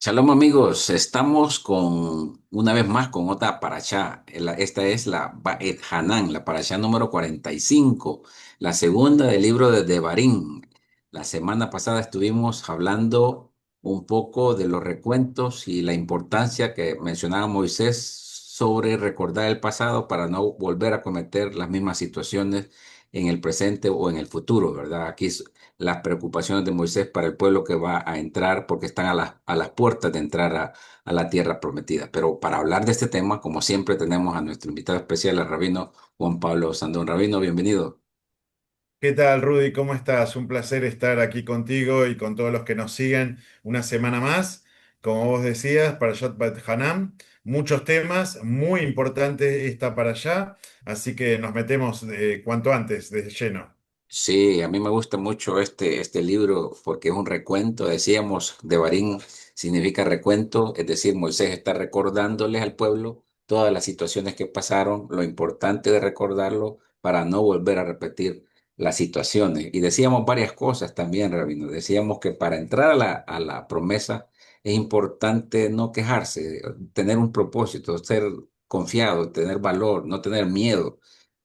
Shalom amigos, estamos con una vez más con otra parashá. Esta es la Ba'et Hanan, la parashá número 45, la segunda del libro de Devarim. La semana pasada estuvimos hablando un poco de los recuentos y la importancia que mencionaba Moisés sobre recordar el pasado para no volver a cometer las mismas situaciones en el presente o en el futuro, ¿verdad? Aquí las preocupaciones de Moisés para el pueblo que va a entrar, porque están a las puertas de entrar a la tierra prometida. Pero para hablar de este tema, como siempre, tenemos a nuestro invitado especial, el rabino Juan Pablo Sandón. Rabino, bienvenido. ¿Qué tal, Rudy? ¿Cómo estás? Un placer estar aquí contigo y con todos los que nos siguen una semana más. Como vos decías, para Bat Hanam, muchos temas, muy importante esta para allá, así que nos metemos cuanto antes de lleno. Sí, a mí me gusta mucho este libro porque es un recuento. Decíamos, Devarim significa recuento, es decir, Moisés está recordándoles al pueblo todas las situaciones que pasaron, lo importante de recordarlo para no volver a repetir las situaciones. Y decíamos varias cosas también, Rabino. Decíamos que para entrar a la promesa es importante no quejarse, tener un propósito, ser confiado, tener valor, no tener miedo,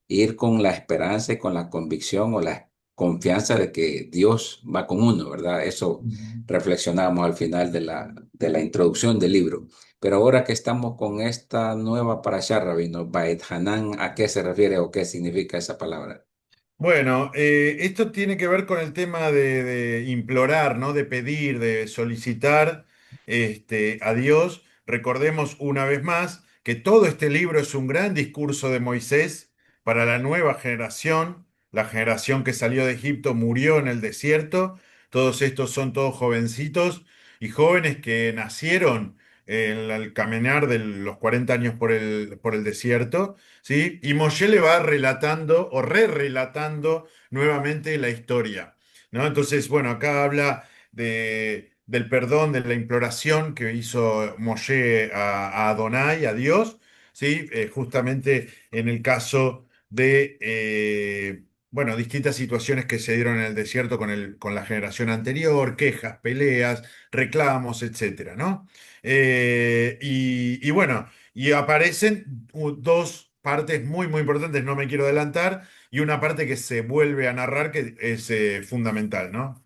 ir con la esperanza y con la convicción o la confianza de que Dios va con uno, ¿verdad? Eso Ujú. reflexionamos al final de la introducción del libro. Pero ahora que estamos con esta nueva parashá, Rabino, Bait Hanan, ¿a qué se refiere o qué significa esa palabra? Bueno, esto tiene que ver con el tema de implorar, ¿no? De pedir, de solicitar a Dios. Recordemos una vez más que todo este libro es un gran discurso de Moisés para la nueva generación. La generación que salió de Egipto murió en el desierto. Todos estos son todos jovencitos y jóvenes que nacieron al caminar de los 40 años por el desierto. ¿Sí? Y Moshe le va relatando o re-relatando nuevamente la historia, ¿no? Entonces, bueno, acá habla del perdón, de la imploración que hizo Moshe a Adonai, a Dios, ¿sí? Justamente en el caso de, bueno, distintas situaciones que se dieron en el desierto con la generación anterior, quejas, peleas, reclamos, etcétera, ¿no? Y bueno. Y aparecen dos partes muy, muy importantes, no me quiero adelantar, y una parte que se vuelve a narrar que es fundamental, ¿no?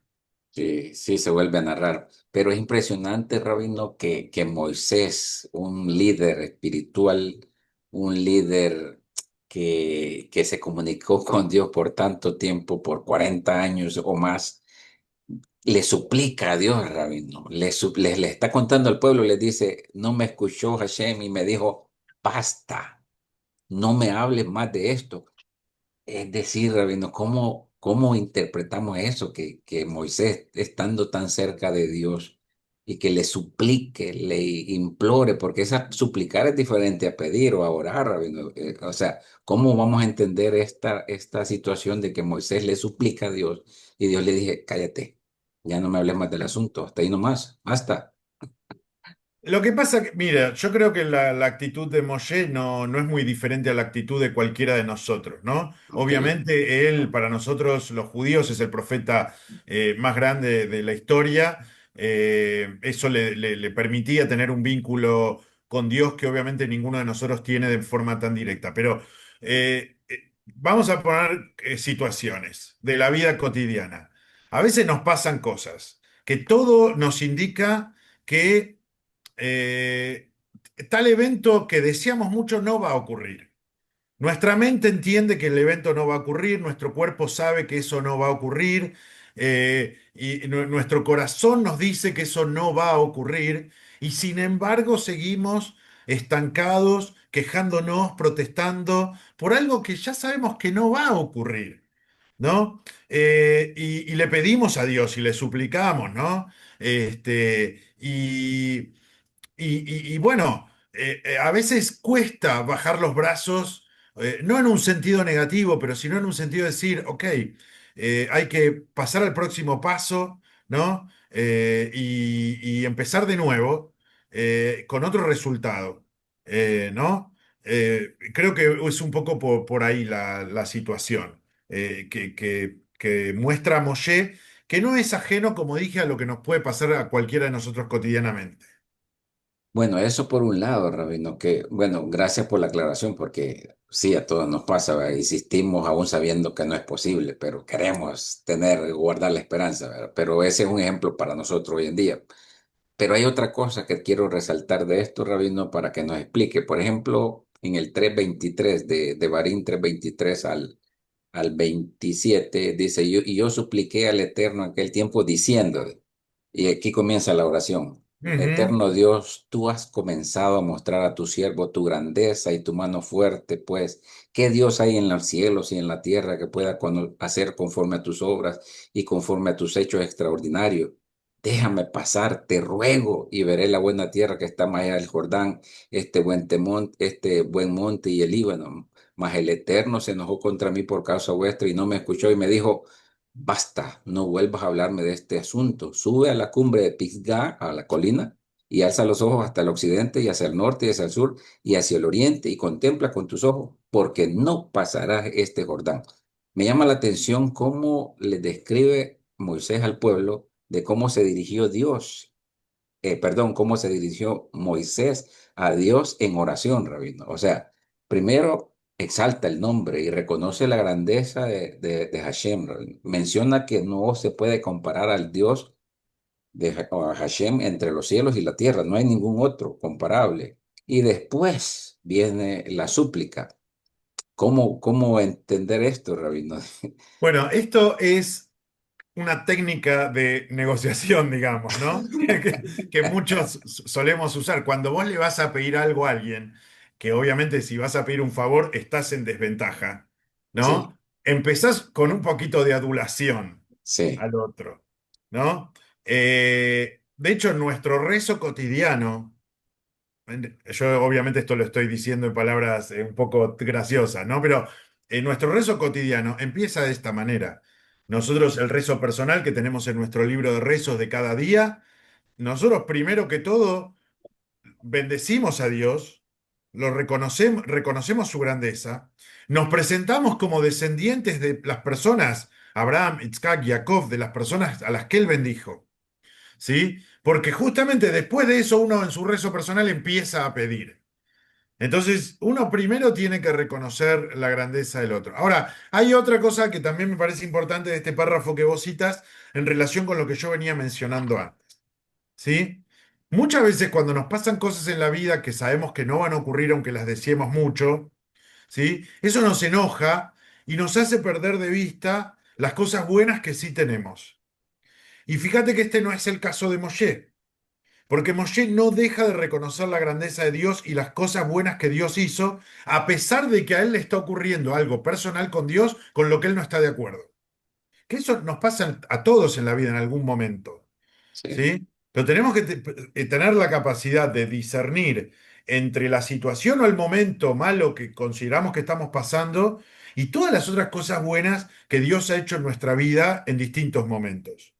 Sí, sí, se vuelve a narrar. Pero es impresionante, Rabino, que Moisés, un líder espiritual, un líder que se comunicó con Dios por tanto tiempo, por 40 años o más, le suplica a Dios, Rabino, le está contando al pueblo, le dice, no me escuchó Hashem y me dijo, basta, no me hables más de esto. Es decir, Rabino, ¿cómo interpretamos eso? Que Moisés, estando tan cerca de Dios y que le suplique, le implore, porque esa suplicar es diferente a pedir o a orar, Rabino. O sea, ¿cómo vamos a entender esta situación de que Moisés le suplica a Dios y Dios le dije, cállate, ya no me hables más del asunto, hasta ahí nomás, basta? Lo que pasa que, mira, yo creo que la actitud de Moshe no es muy diferente a la actitud de cualquiera de nosotros, ¿no? Ok, Obviamente él, para nosotros los judíos, es el profeta más grande de la historia. Eso le permitía tener un vínculo con Dios que obviamente ninguno de nosotros tiene de forma tan directa. Pero vamos a poner situaciones de la vida cotidiana. A veces nos pasan cosas que todo nos indica que eh, tal evento que deseamos mucho no va a ocurrir. Nuestra mente entiende que el evento no va a ocurrir, nuestro cuerpo sabe que eso no va a ocurrir, y nuestro corazón nos dice que eso no va a ocurrir, y sin embargo seguimos estancados, quejándonos, protestando por algo que ya sabemos que no va a ocurrir, ¿no? Y le pedimos a Dios y le suplicamos, ¿no? Y bueno, a veces cuesta bajar los brazos, no en un sentido negativo, pero sino en un sentido de decir, ok, hay que pasar al próximo paso, ¿no? Y empezar de nuevo con otro resultado, ¿no? Creo que es un poco por ahí la situación que muestra Moshe, que no es ajeno, como dije, a lo que nos puede pasar a cualquiera de nosotros cotidianamente. Bueno, eso por un lado, Rabino, que, bueno, gracias por la aclaración, porque sí, a todos nos pasa, ¿verdad? Insistimos aún sabiendo que no es posible, pero queremos tener, guardar la esperanza, ¿verdad? Pero ese es un ejemplo para nosotros hoy en día. Pero hay otra cosa que quiero resaltar de esto, Rabino, para que nos explique. Por ejemplo, en el 3:23 de Barín 3:23 al 27 dice, y yo supliqué al Eterno en aquel tiempo diciendo, y aquí comienza la oración. Ujú. Eterno Dios, tú has comenzado a mostrar a tu siervo tu grandeza y tu mano fuerte, pues, ¿qué Dios hay en los cielos y en la tierra que pueda hacer conforme a tus obras y conforme a tus hechos extraordinarios? Déjame pasar, te ruego, y veré la buena tierra que está más allá del Jordán, este buen monte y el Líbano. Mas el Eterno se enojó contra mí por causa vuestra y no me escuchó y me dijo, basta, no vuelvas a hablarme de este asunto. Sube a la cumbre de Pisgah, a la colina, y alza los ojos hasta el occidente y hacia el norte y hacia el sur y hacia el oriente y contempla con tus ojos, porque no pasarás este Jordán. Me llama la atención cómo le describe Moisés al pueblo de cómo se dirigió Dios, perdón, cómo se dirigió Moisés a Dios en oración, Rabino. O sea, primero exalta el nombre y reconoce la grandeza de Hashem, Rabino. Menciona que no se puede comparar al Dios o a Hashem entre los cielos y la tierra, no hay ningún otro comparable. Y después viene la súplica. ¿Cómo entender esto, Rabino? Bueno, esto es una técnica de negociación, digamos, ¿no? Que muchos solemos usar. Cuando vos le vas a pedir algo a alguien, que obviamente si vas a pedir un favor estás en desventaja, Sí, ¿no? Empezás con un poquito de adulación sí, al otro, ¿no? De hecho, nuestro rezo cotidiano, yo obviamente esto lo estoy diciendo en palabras un poco graciosas, ¿no? Pero nuestro rezo cotidiano empieza de esta manera. Nosotros, el rezo personal que tenemos en nuestro libro de rezos de cada día, nosotros primero que todo bendecimos a Dios, lo reconocemos, reconocemos su grandeza, nos presentamos como descendientes de las personas, Abraham, Isaac, Jacob, de las personas a las que él bendijo. ¿Sí? Porque justamente después de eso uno en su rezo personal empieza a pedir. Entonces, uno primero tiene que reconocer la grandeza del otro. Ahora, hay otra cosa que también me parece importante de este párrafo que vos citas en relación con lo que yo venía mencionando antes. ¿Sí? Muchas veces cuando nos pasan cosas en la vida que sabemos que no van a ocurrir aunque las deseemos mucho, ¿sí? Eso nos enoja y nos hace perder de vista las cosas buenas que sí tenemos. Y fíjate que este no es el caso de Moshe. Porque Moshe no deja de reconocer la grandeza de Dios y las cosas buenas que Dios hizo, a pesar de que a él le está ocurriendo algo personal con Dios con lo que él no está de acuerdo. Que eso nos pasa a todos en la vida en algún momento, sí, ¿sí? Pero tenemos que tener la capacidad de discernir entre la situación o el momento malo que consideramos que estamos pasando y todas las otras cosas buenas que Dios ha hecho en nuestra vida en distintos momentos.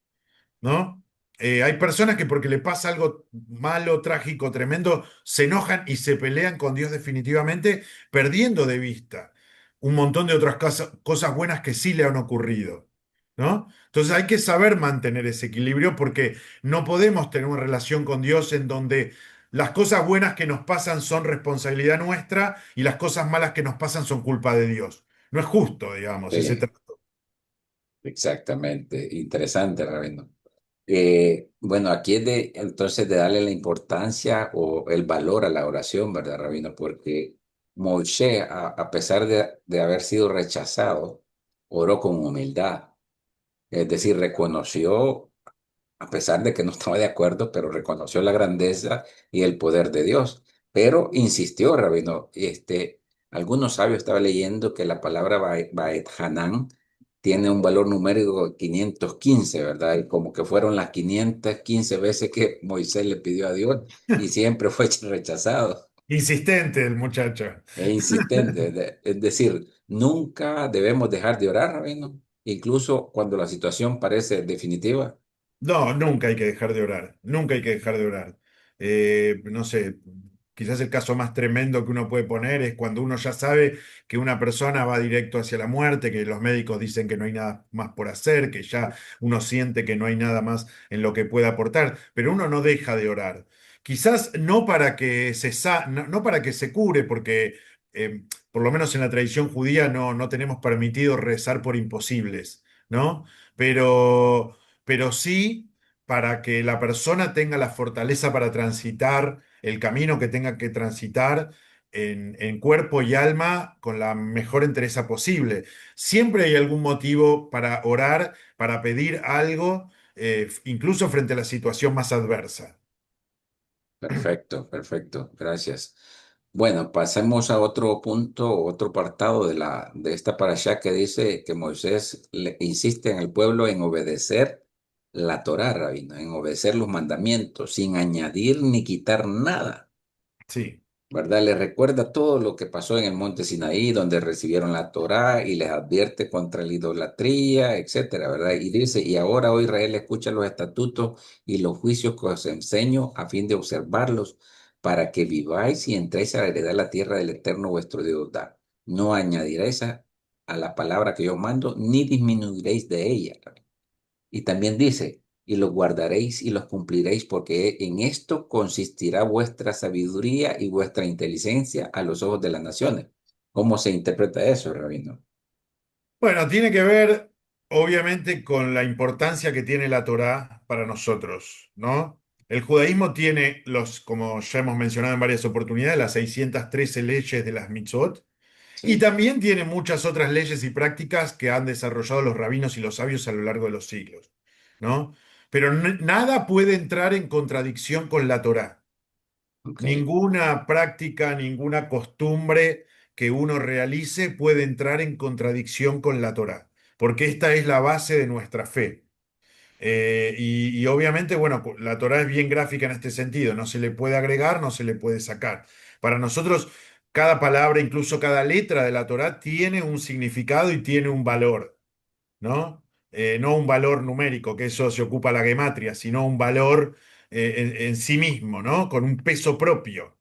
¿No? Hay personas que porque le pasa algo malo, trágico, tremendo, se enojan y se pelean con Dios definitivamente, perdiendo de vista un montón de otras cosas buenas que sí le han ocurrido, ¿no? Entonces hay que saber mantener ese equilibrio porque no podemos tener una relación con Dios en donde las cosas buenas que nos pasan son responsabilidad nuestra y las cosas malas que nos pasan son culpa de Dios. No es justo, digamos, ese sí, trato. exactamente. Interesante, Rabino. Bueno, aquí es de entonces de darle la importancia o el valor a la oración, ¿verdad, Rabino? Porque Moshe, a pesar de haber sido rechazado, oró con humildad. Es decir, reconoció, a pesar de que no estaba de acuerdo, pero reconoció la grandeza y el poder de Dios. Pero insistió, Rabino. Algunos sabios estaban leyendo que la palabra Baet Hanan tiene un valor numérico de 515, ¿verdad? Y como que fueron las 515 veces que Moisés le pidió a Dios y siempre fue rechazado. Insistente el muchacho. E insistente. Es decir, nunca debemos dejar de orar, Rabino, incluso cuando la situación parece definitiva. No, nunca hay que dejar de orar, nunca hay que dejar de orar. No sé, Quizás el caso más tremendo que uno puede poner es cuando uno ya sabe que una persona va directo hacia la muerte, que los médicos dicen que no hay nada más por hacer, que ya uno siente que no hay nada más en lo que pueda aportar, pero uno no deja de orar. Quizás no para que no para que se cure, porque por lo menos en la tradición judía no tenemos permitido rezar por imposibles, ¿no? Pero sí para que la persona tenga la fortaleza para transitar el camino que tenga que transitar en cuerpo y alma con la mejor entereza posible. Siempre hay algún motivo para orar, para pedir algo, incluso frente a la situación más adversa. Perfecto, perfecto, gracias. Bueno, pasemos a otro punto, otro apartado de esta parashá que dice que Moisés le insiste en el pueblo en obedecer la Torá, Rabino, en obedecer los mandamientos, sin añadir ni quitar nada. Sí. ¿Verdad? Les recuerda todo lo que pasó en el monte Sinaí, donde recibieron la Torá y les advierte contra la idolatría, etcétera, ¿verdad? Y dice, y ahora, oh Israel, escucha los estatutos y los juicios que os enseño a fin de observarlos, para que viváis y entréis a heredar la tierra del Eterno vuestro Dios da. No añadiréis a la palabra que yo mando, ni disminuiréis de ella. Y también dice, y los guardaréis y los cumpliréis, porque en esto consistirá vuestra sabiduría y vuestra inteligencia a los ojos de las naciones. ¿Cómo se interpreta eso, Rabino? Bueno, tiene que ver, obviamente, con la importancia que tiene la Torá para nosotros, ¿no? El judaísmo tiene como ya hemos mencionado en varias oportunidades, las 613 leyes de las mitzvot, y Sí, también tiene muchas otras leyes y prácticas que han desarrollado los rabinos y los sabios a lo largo de los siglos, ¿no? Pero nada puede entrar en contradicción con la Torá. ok, Ninguna práctica, ninguna costumbre que uno realice puede entrar en contradicción con la Torá, porque esta es la base de nuestra fe. Y obviamente, bueno, la Torá es bien gráfica en este sentido, no se le puede agregar, no se le puede sacar. Para nosotros, cada palabra, incluso cada letra de la Torá, tiene un significado y tiene un valor, ¿no? No un valor numérico, que eso se ocupa la gematria, sino un valor en sí mismo, ¿no? Con un peso propio.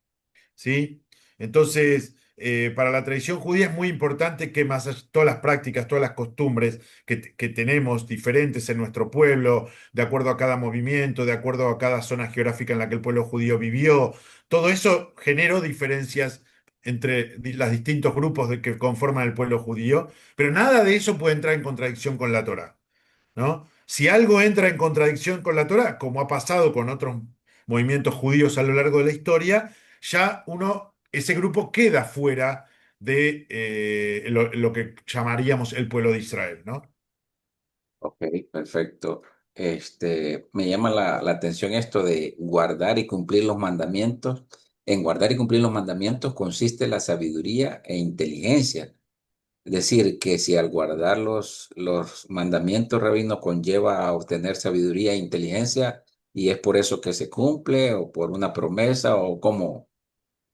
¿Sí? Entonces, para la tradición judía es muy importante que todas las prácticas, todas las costumbres que tenemos diferentes en nuestro pueblo, de acuerdo a cada movimiento, de acuerdo a cada zona geográfica en la que el pueblo judío vivió, todo eso generó diferencias entre los distintos grupos que conforman el pueblo judío, pero nada de eso puede entrar en contradicción con la Torá. ¿No? Si algo entra en contradicción con la Torá, como ha pasado con otros movimientos judíos a lo largo de la historia, ya ese grupo queda fuera de lo que llamaríamos el pueblo de Israel, ¿no? ok, perfecto. Me llama la atención esto de guardar y cumplir los mandamientos. En guardar y cumplir los mandamientos consiste la sabiduría e inteligencia. Es decir, que si al guardar los mandamientos, Rabino, conlleva a obtener sabiduría e inteligencia, y es por eso que se cumple, o por una promesa, o cómo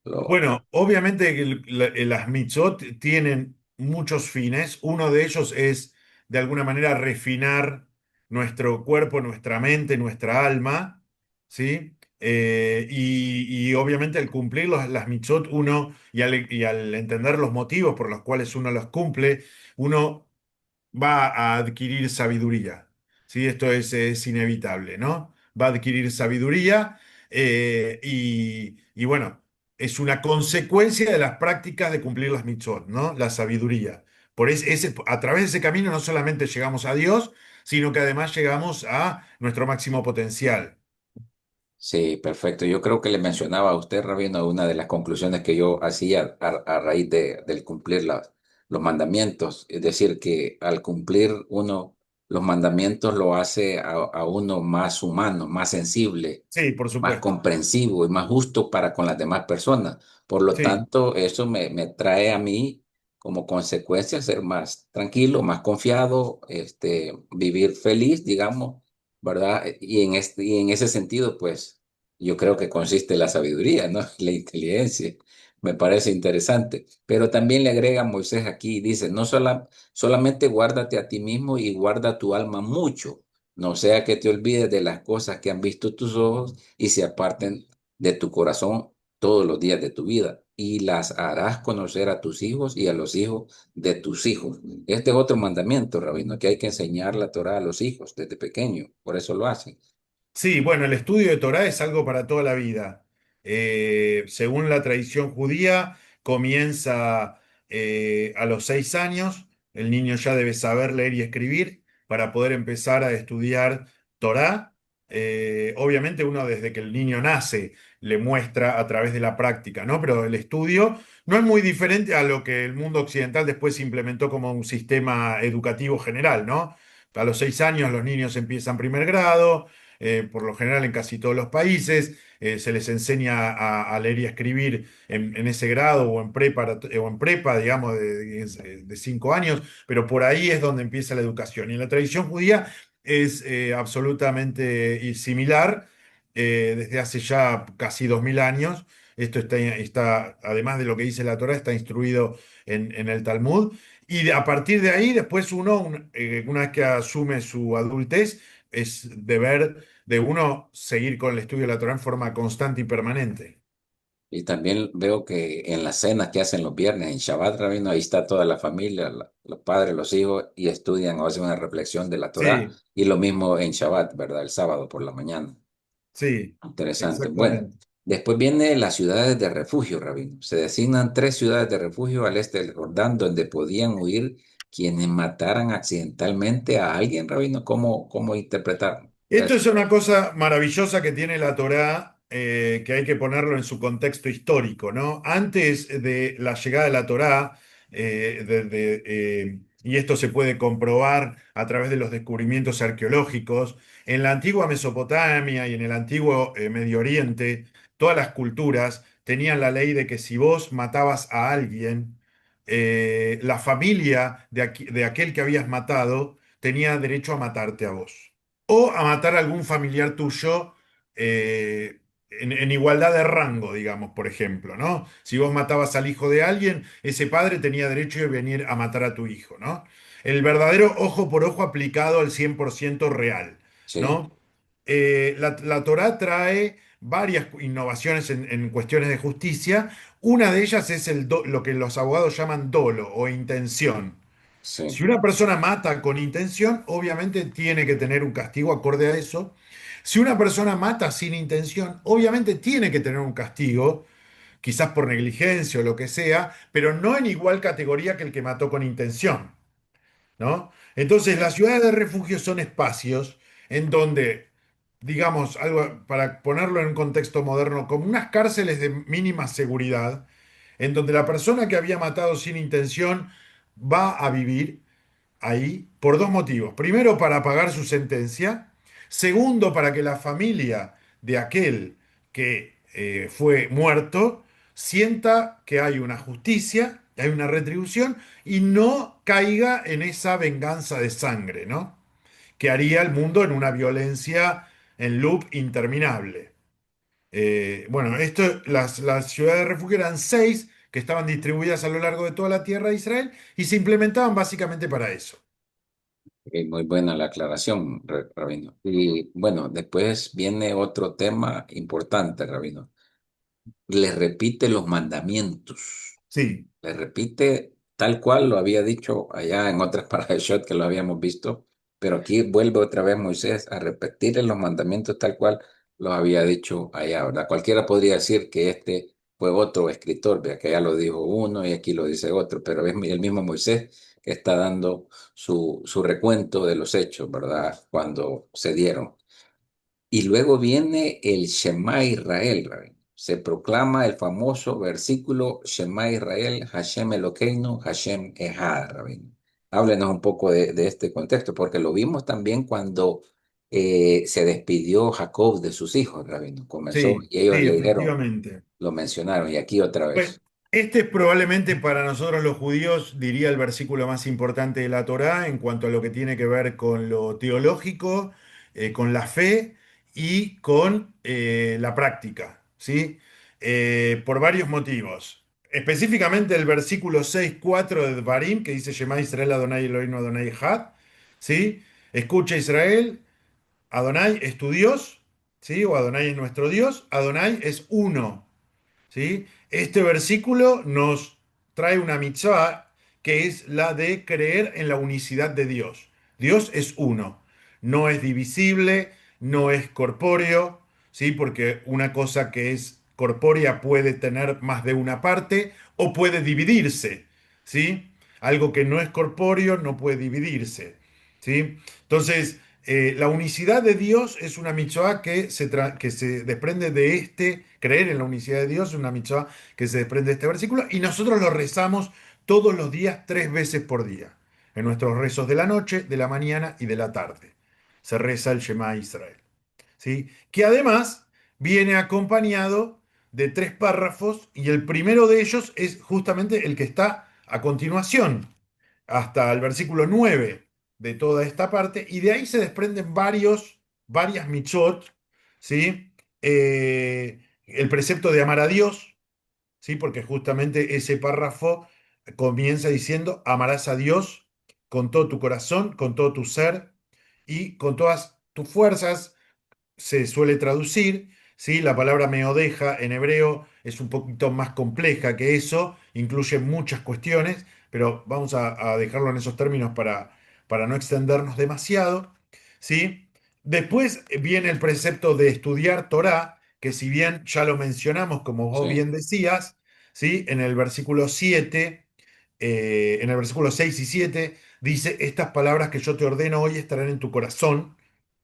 lo... Bueno, obviamente que las mitzvot tienen muchos fines. Uno de ellos es, de alguna manera, refinar nuestro cuerpo, nuestra mente, nuestra alma, ¿sí? Y obviamente al cumplir las mitzvot, y al entender los motivos por los cuales uno los cumple, uno va a adquirir sabiduría. ¿Sí? Esto es inevitable, ¿no? Va a adquirir sabiduría y bueno, es una consecuencia de las prácticas de cumplir las mitzvot, ¿no? La sabiduría. A través de ese camino no solamente llegamos a Dios, sino que además llegamos a nuestro máximo potencial. Sí, perfecto. Yo creo que le mencionaba a usted, Rabino, una de las conclusiones que yo hacía a raíz del cumplir los mandamientos. Es decir, que al cumplir uno los mandamientos lo hace a uno más humano, más sensible, Sí, por más supuesto. comprensivo y más justo para con las demás personas. Por lo Sí. tanto, eso me trae a mí como consecuencia ser más tranquilo, más confiado, vivir feliz, digamos, ¿verdad? Y en ese sentido, pues, yo creo que consiste la sabiduría, ¿no? La inteligencia. Me parece interesante. Pero también le agrega Moisés aquí, dice, no solamente guárdate a ti mismo y guarda tu alma mucho, no sea que te olvides de las cosas que han visto tus ojos y se aparten de tu corazón todos los días de tu vida y las harás conocer a tus hijos y a los hijos de tus hijos. Este es otro mandamiento, Rabino, que hay que enseñar la Torá a los hijos desde pequeño, por eso lo hacen. Sí, bueno, el estudio de Torá es algo para toda la vida. Según la tradición judía, comienza a los 6 años. El niño ya debe saber leer y escribir para poder empezar a estudiar Torá. Obviamente uno desde que el niño nace le muestra a través de la práctica, ¿no? Pero el estudio no es muy diferente a lo que el mundo occidental después implementó como un sistema educativo general, ¿no? A los 6 años los niños empiezan primer grado, por lo general en casi todos los países, se les enseña a leer y a escribir en ese grado o en prepa, digamos, de 5 años, pero por ahí es donde empieza la educación. Y en la tradición judía es absolutamente similar, desde hace ya casi 2000 años. Esto además de lo que dice la Torá, está instruido en el Talmud. Y a partir de ahí, después una vez que asume su adultez, es deber de uno seguir con el estudio de la Torá en forma constante y permanente. Y también veo que en las cenas que hacen los viernes, en Shabbat, Rabino, ahí está toda la familia, los padres, los hijos, y estudian o hacen una reflexión de la Torá. Sí, Y lo mismo en Shabbat, ¿verdad? El sábado por la mañana. sí, Interesante. Bueno, exactamente. después viene las ciudades de refugio, Rabino. Se designan tres ciudades de refugio al este del Jordán donde podían huir quienes mataran accidentalmente a alguien, Rabino. ¿Cómo interpretar Esto eso? es una cosa maravillosa que tiene la Torá, que hay que ponerlo en su contexto histórico, ¿no? Antes de la llegada de la Torá, y esto se puede comprobar a través de los descubrimientos arqueológicos, en la antigua Mesopotamia y en el antiguo Medio Oriente, todas las culturas tenían la ley de que si vos matabas a alguien, la familia de aquel que habías matado tenía derecho a matarte a vos o a matar a algún familiar tuyo, en igualdad de rango, digamos, por ejemplo, ¿no? Si vos matabas al hijo de alguien, ese padre tenía derecho de venir a matar a tu hijo, ¿no? El verdadero ojo por ojo aplicado al 100% real, Sí, ¿no? La Torá trae varias innovaciones en cuestiones de justicia. Una de ellas es lo que los abogados llaman dolo o intención. Si sí, una persona mata con intención, obviamente tiene que tener un castigo acorde a eso. Si una persona mata sin intención, obviamente tiene que tener un castigo, quizás por negligencia o lo que sea, pero no en igual categoría que el que mató con intención, ¿no? Entonces, las ciudades de refugio son espacios en donde, digamos, algo para ponerlo en un contexto moderno, como unas cárceles de mínima seguridad, en donde la persona que había matado sin intención va a vivir ahí por dos motivos. Primero, para pagar su sentencia. Segundo, para que la familia de aquel que fue muerto sienta que hay una justicia, hay una retribución y no caiga en esa venganza de sangre, ¿no? Que haría el mundo en una violencia en loop interminable. Bueno, las ciudades de refugio eran 6 que estaban distribuidas a lo largo de toda la tierra de Israel y se implementaban básicamente para eso. muy buena la aclaración, Rabino. Y bueno, después viene otro tema importante, Rabino. Le repite los mandamientos. Sí. Le repite tal cual lo había dicho allá en otras parashot que lo habíamos visto, pero aquí vuelve otra vez Moisés a repetir los mandamientos tal cual los había dicho allá, ¿verdad? Cualquiera podría decir que este fue otro escritor, vea que allá lo dijo uno y aquí lo dice otro, pero es el mismo Moisés que está dando su recuento de los hechos, ¿verdad? Cuando se dieron. Y luego viene el Shema Israel, Rabbi. Se proclama el famoso versículo Shema Israel, Hashem Elokeinu, Hashem Echad, Rabbi. Háblenos un poco de este contexto, porque lo vimos también cuando se despidió Jacob de sus hijos, Rabbi. Comenzó Sí, y ellos sí, le dijeron, efectivamente. lo mencionaron, y aquí otra Bueno, vez. este es probablemente para nosotros los judíos, diría el versículo más importante de la Torá en cuanto a lo que tiene que ver con lo teológico, con la fe y con la práctica, ¿sí? Por varios motivos. Específicamente el versículo 6:4 de Dvarim, que dice Shema Israel Adonai Eloheinu Adonai Echad, ¿sí? Escucha Israel, Adonai es tu Dios, ¿sí? O Adonai es nuestro Dios, Adonai es uno. ¿sí? Este versículo nos trae una mitzvah que es la de creer en la unicidad de Dios. Dios es uno, no es divisible, no es corpóreo, ¿sí? Porque una cosa que es corpórea puede tener más de una parte o puede dividirse, ¿sí? Algo que no es corpóreo no puede dividirse, ¿sí? Entonces, la unicidad de Dios es una mitzvah que se desprende de creer en la unicidad de Dios es una mitzvah que se desprende de este versículo, y nosotros lo rezamos todos los días 3 veces por día, en nuestros rezos de la noche, de la mañana y de la tarde. Se reza el Shema Israel, ¿sí? Que además viene acompañado de 3 párrafos, y el primero de ellos es justamente el que está a continuación, hasta el versículo 9 de toda esta parte, y de ahí se desprenden varias mitzvot, ¿sí? El precepto de amar a Dios, ¿sí? Porque justamente ese párrafo comienza diciendo, amarás a Dios con todo tu corazón, con todo tu ser y con todas tus fuerzas, se suele traducir, ¿sí? La palabra meodeja en hebreo es un poquito más compleja que eso, incluye muchas cuestiones, pero vamos a dejarlo en esos términos para no extendernos demasiado, ¿sí? Después viene el precepto de estudiar Torá, que si bien ya lo mencionamos, como vos Sí, bien decías, ¿sí? En el versículo 7, en el versículo 6 y 7, dice, estas palabras que yo te ordeno hoy estarán en tu corazón,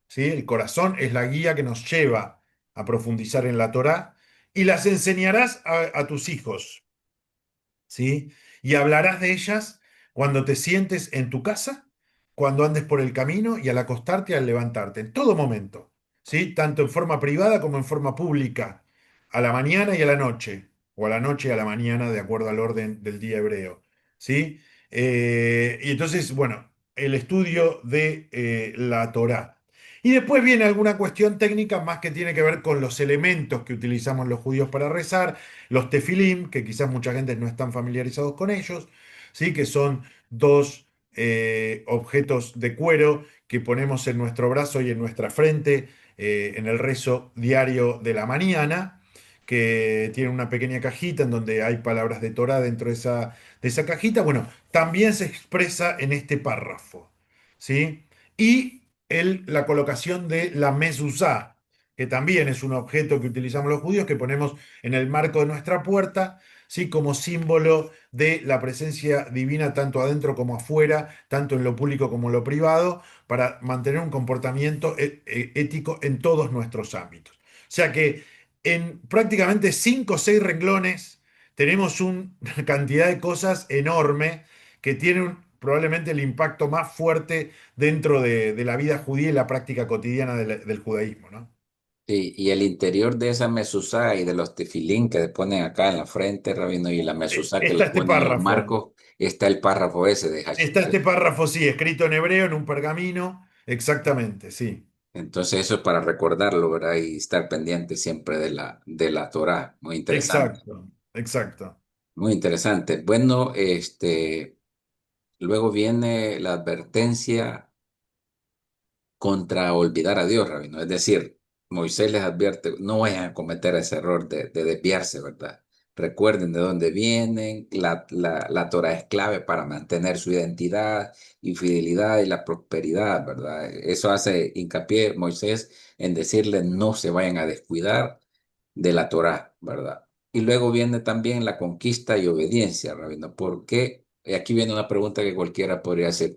¿sí? El corazón es la guía que nos lleva a profundizar en la Torá, y las enseñarás a tus hijos, ¿sí? Y hablarás de ellas cuando te sientes en tu casa, cuando andes por el camino y al acostarte y al levantarte, en todo momento, ¿sí? Tanto en forma privada como en forma pública, a la mañana y a la noche, o a la noche y a la mañana, de acuerdo al orden del día hebreo, ¿sí? Y entonces, bueno, el estudio de la Torá. Y después viene alguna cuestión técnica más que tiene que ver con los elementos que utilizamos los judíos para rezar, los tefilim, que quizás mucha gente no están familiarizados con ellos, ¿sí? Que son dos objetos de cuero que ponemos en nuestro brazo y en nuestra frente en el rezo diario de la mañana, que tienen una pequeña cajita en donde hay palabras de Torah dentro de esa cajita. Bueno, también se expresa en este párrafo, ¿sí? Y la colocación de la mezuzá, que también es un objeto que utilizamos los judíos, que ponemos en el marco de nuestra puerta, ¿sí? Como símbolo de la presencia divina tanto adentro como afuera, tanto en lo público como en lo privado, para mantener un comportamiento ético en todos nuestros ámbitos. O sea que en prácticamente 5 o 6 renglones tenemos una cantidad de cosas enorme que tienen probablemente el impacto más fuerte dentro de la vida judía y la práctica cotidiana del judaísmo, ¿no? sí, y el interior de esa mezuzá y de los tefilín que le ponen acá en la frente, rabino, y la mezuzá que le Está este ponen en los párrafo. marcos, está el párrafo ese de Está este Hashemite. párrafo, sí, escrito en hebreo, en un pergamino. Exactamente, sí. Entonces eso es para recordarlo, ¿verdad? Y estar pendiente siempre de la Torá. Muy interesante, Exacto, exacto. muy interesante. Bueno, luego viene la advertencia contra olvidar a Dios, Rabino. Es decir, Moisés les advierte, no vayan a cometer ese error de desviarse, ¿verdad? Recuerden de dónde vienen, la Torah es clave para mantener su identidad y fidelidad y la prosperidad, ¿verdad? Eso hace hincapié Moisés en decirles no se vayan a descuidar de la Torah, ¿verdad? Y luego viene también la conquista y obediencia, Rabino. ¿Por qué? Aquí viene una pregunta que cualquiera podría hacer.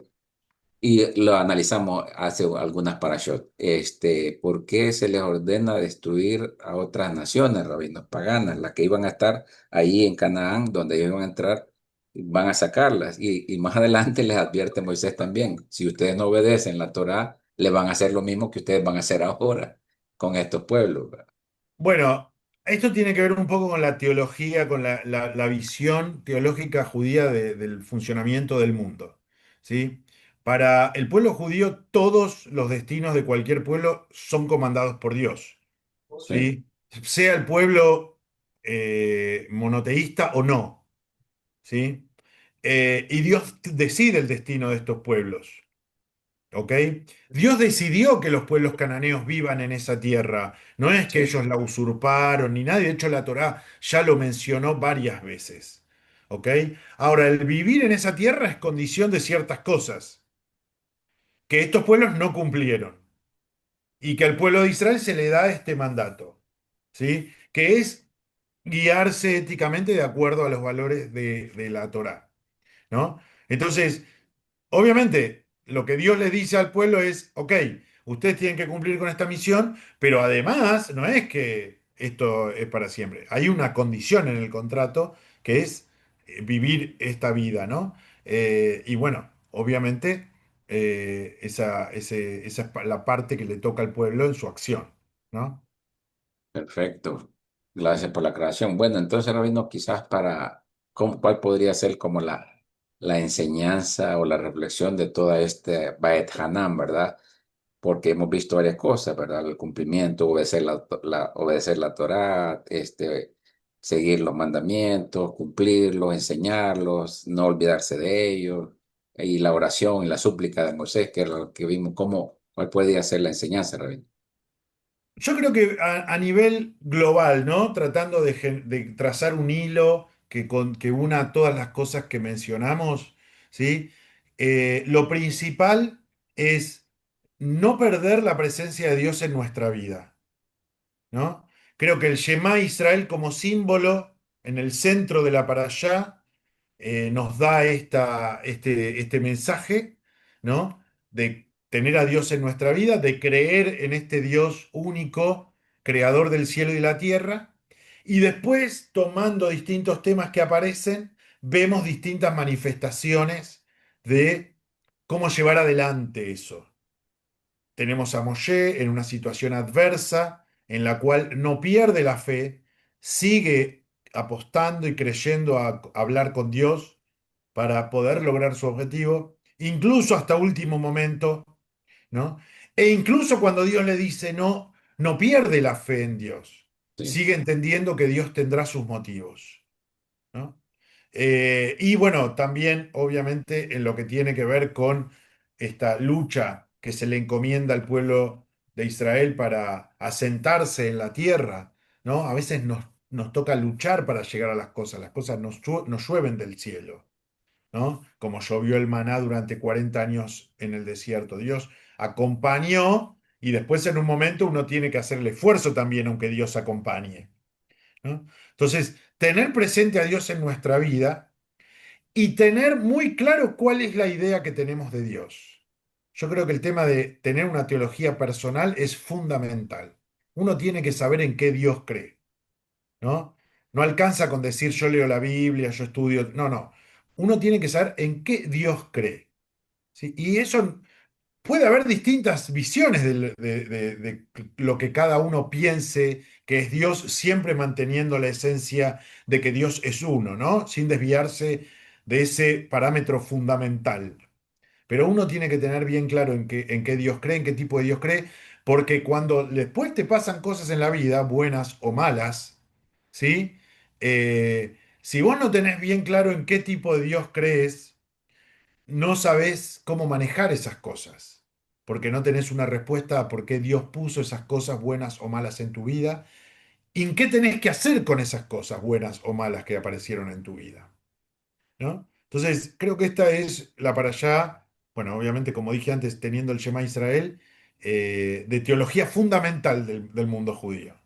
Y lo analizamos hace algunas parashot. ¿Por qué se les ordena destruir a otras naciones, rabinos paganas, las que iban a estar ahí en Canaán, donde ellos iban a entrar, van a sacarlas? Y más adelante les advierte Moisés también, si ustedes no obedecen la Torá, le van a hacer lo mismo que ustedes van a hacer ahora con estos pueblos, ¿verdad? Bueno, esto tiene que ver un poco con la teología, con la visión teológica judía del funcionamiento del mundo, ¿sí? Para el pueblo judío, todos los destinos de cualquier pueblo son comandados por Dios, Sí. ¿sí? Sea el pueblo monoteísta o no, ¿sí? Y Dios decide el destino de estos pueblos. ¿ok? Dios decidió que los pueblos cananeos vivan en esa tierra. No es que Sí, ellos la usurparon ni nada. De hecho, la Torá ya lo mencionó varias veces. ¿Ok? Ahora, el vivir en esa tierra es condición de ciertas cosas que estos pueblos no cumplieron y que al pueblo de Israel se le da este mandato, ¿sí? Que es guiarse éticamente de acuerdo a los valores de la Torá, ¿no? Entonces, obviamente, lo que Dios le dice al pueblo es, ok, ustedes tienen que cumplir con esta misión, pero además no es que esto es para siempre. Hay una condición en el contrato que es vivir esta vida, ¿no? Y bueno, obviamente, esa es la parte que le toca al pueblo en su acción, ¿no? perfecto. Gracias por la aclaración. Bueno, entonces, Rabino, quizás ¿cuál podría ser como la enseñanza o la reflexión de toda este Baet Hanan, ¿verdad? Porque hemos visto varias cosas, ¿verdad? El cumplimiento, obedecer la Torá, seguir los mandamientos, cumplirlos, enseñarlos, no olvidarse de ellos, y la oración y la súplica de Moisés, que es lo que vimos, ¿cuál podría ser la enseñanza, Rabino? Yo creo que a nivel global, ¿no? Tratando de trazar un hilo que una todas las cosas que mencionamos, ¿sí? Lo principal es no perder la presencia de Dios en nuestra vida, ¿no? Creo que el Shema Israel como símbolo en el centro de la parashá nos da este mensaje, ¿no? De tener a Dios en nuestra vida, de creer en este Dios único, creador del cielo y la tierra, y después, tomando distintos temas que aparecen, vemos distintas manifestaciones de cómo llevar adelante eso. Tenemos a Moshe en una situación adversa en la cual no pierde la fe, sigue apostando y creyendo a hablar con Dios para poder lograr su objetivo, incluso hasta último momento, ¿no? E incluso cuando Dios le dice no, no pierde la fe en Dios, Sí, sigue entendiendo que Dios tendrá sus motivos, ¿no? Y bueno, también obviamente en lo que tiene que ver con esta lucha que se le encomienda al pueblo de Israel para asentarse en la tierra, ¿no? A veces nos toca luchar para llegar a las cosas nos llueven del cielo, ¿no? Como llovió el maná durante 40 años en el desierto. Dios acompañó y después en un momento uno tiene que hacer el esfuerzo también, aunque Dios acompañe, ¿no? Entonces, tener presente a Dios en nuestra vida y tener muy claro cuál es la idea que tenemos de Dios. Yo creo que el tema de tener una teología personal es fundamental. Uno tiene que saber en qué Dios cree, ¿no? No alcanza con decir yo leo la Biblia, yo estudio. No, no. Uno tiene que saber en qué Dios cree, ¿sí? Y eso puede haber distintas visiones de lo que cada uno piense que es Dios, siempre manteniendo la esencia de que Dios es uno, ¿no? Sin desviarse de ese parámetro fundamental. Pero uno tiene que tener bien claro en qué Dios cree, en qué tipo de Dios cree, porque cuando después te pasan cosas en la vida, buenas o malas, ¿sí? Si vos no tenés bien claro en qué tipo de Dios crees, no sabés cómo manejar esas cosas, porque no tenés una respuesta a por qué Dios puso esas cosas buenas o malas en tu vida, y en qué tenés que hacer con esas cosas buenas o malas que aparecieron en tu vida, ¿no? Entonces, creo que esta es la para allá, bueno, obviamente, como dije antes, teniendo el Shema Israel, de teología fundamental del mundo judío.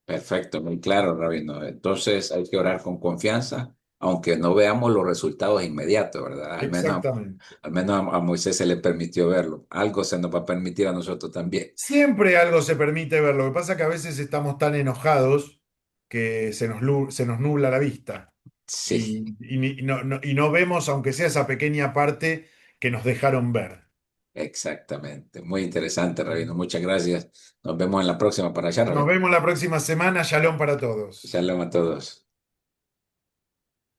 perfecto, muy claro, Rabino. Entonces hay que orar con confianza, aunque no veamos los resultados inmediatos, ¿verdad? Exactamente. Al menos a Moisés se le permitió verlo. Algo se nos va a permitir a nosotros también. Siempre algo se permite ver, lo que pasa es que a veces estamos tan enojados que se nos nubla la vista. Sí, Y no vemos, aunque sea esa pequeña parte que nos dejaron ver. exactamente. Muy interesante, Rabino. Muchas gracias. Nos vemos en la próxima para allá, Nos Rabino. vemos la próxima semana. Shalom para todos. Shalom a todos.